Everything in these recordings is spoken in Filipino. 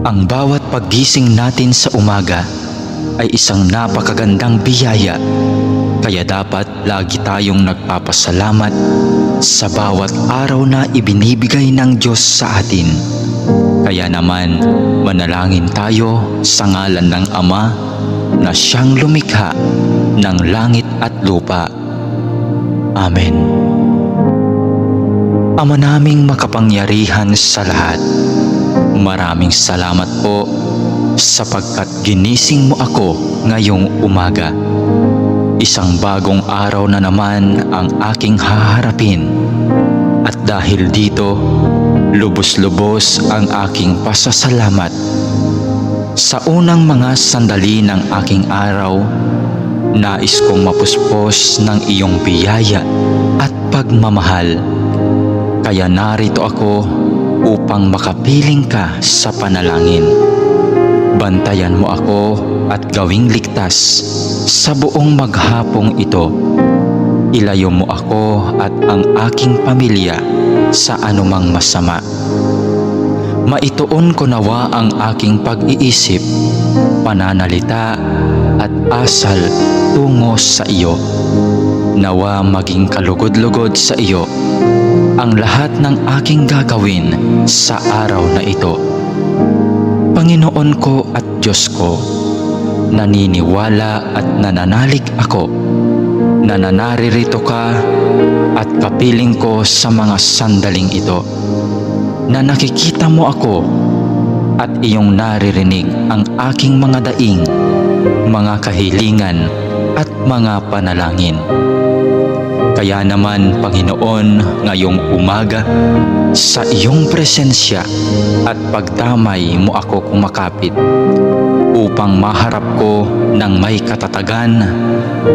Ang bawat paggising natin sa umaga ay isang napakagandang biyaya, kaya dapat lagi tayong nagpapasalamat sa bawat araw na ibinibigay ng Diyos sa atin. Kaya naman, manalangin tayo sa ngalan ng Ama na siyang lumikha ng langit at lupa. Amen. Ama naming makapangyarihan sa lahat, maraming salamat po sapagkat ginising mo ako ngayong umaga. Isang bagong araw na naman ang aking haharapin. At dahil dito, lubos-lubos ang aking pasasalamat. Sa unang mga sandali ng aking araw, nais kong mapuspos ng iyong biyaya at pagmamahal. Kaya narito ako upang makapiling ka sa panalangin. Bantayan mo ako at gawing ligtas sa buong maghapong ito. Ilayo mo ako at ang aking pamilya sa anumang masama. Maituon ko nawa ang aking pag-iisip, pananalita at asal tungo sa iyo. Nawa maging kalugod-lugod sa iyo ang lahat ng aking gagawin sa araw na ito. Panginoon ko at Diyos ko, naniniwala at nananalig ako na naririto ka at kapiling ko sa mga sandaling ito, na nakikita mo ako at iyong naririnig ang aking mga daing, mga kahilingan at mga panalangin. Kaya naman, Panginoon, ngayong umaga, sa iyong presensya at pagdamay mo ako kumakapit upang maharap ko ng may katatagan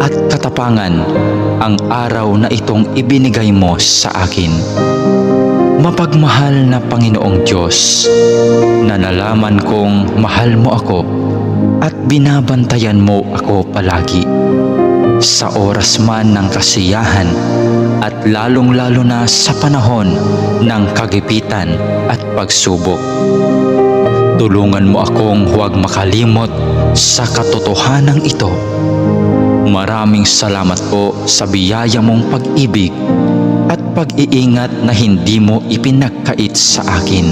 at katapangan ang araw na itong ibinigay mo sa akin. Mapagmahal na Panginoong Diyos, na nalaman kong mahal mo ako at binabantayan mo ako palagi. Sa oras man ng kasiyahan at lalong-lalo na sa panahon ng kagipitan at pagsubok. Tulungan mo akong huwag makalimot sa katotohanan ito. Maraming salamat po sa biyaya mong pag-ibig at pag-iingat na hindi mo ipinagkait sa akin,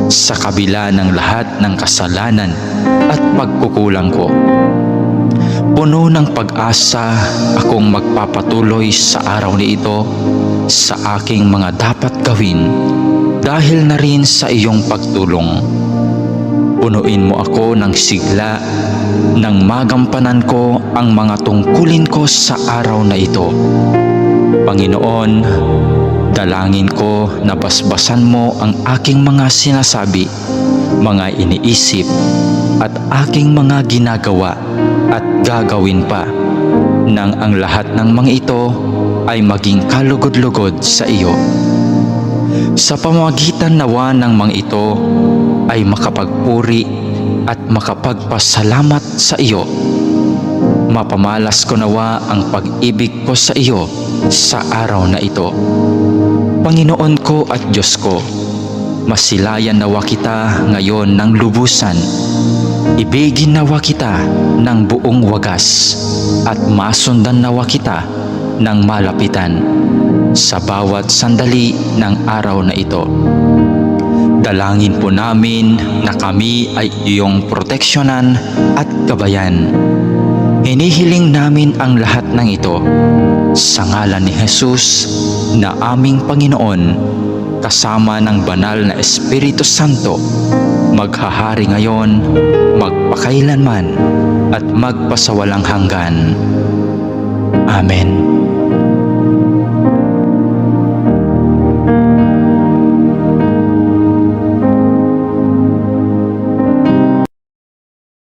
sa kabila ng lahat ng kasalanan at pagkukulang ko. Puno ng pag-asa akong magpapatuloy sa araw na ito sa aking mga dapat gawin dahil na rin sa iyong pagtulong. Punuin mo ako ng sigla nang magampanan ko ang mga tungkulin ko sa araw na ito. Panginoon, dalangin ko na basbasan mo ang aking mga sinasabi, mga iniisip at aking mga ginagawa at gagawin pa, nang ang lahat ng mga ito ay maging kalugod-lugod sa iyo. Sa pamamagitan nawa ng mga ito ay makapagpuri at makapagpasalamat sa iyo. Mapamalas ko nawa ang pag-ibig ko sa iyo sa araw na ito. Panginoon ko at Diyos ko, masilayan nawa kita ngayon ng lubusan. Ibigin nawa kita ng buong wagas at masundan nawa kita ng malapitan sa bawat sandali ng araw na ito. Dalangin po namin na kami ay iyong proteksyonan at gabayan. Hinihiling namin ang lahat ng ito sa ngalan ni Jesus na aming Panginoon, kasama ng banal na Espiritu Santo, maghahari ngayon, magpakailanman at magpasawalang hanggan. Amen.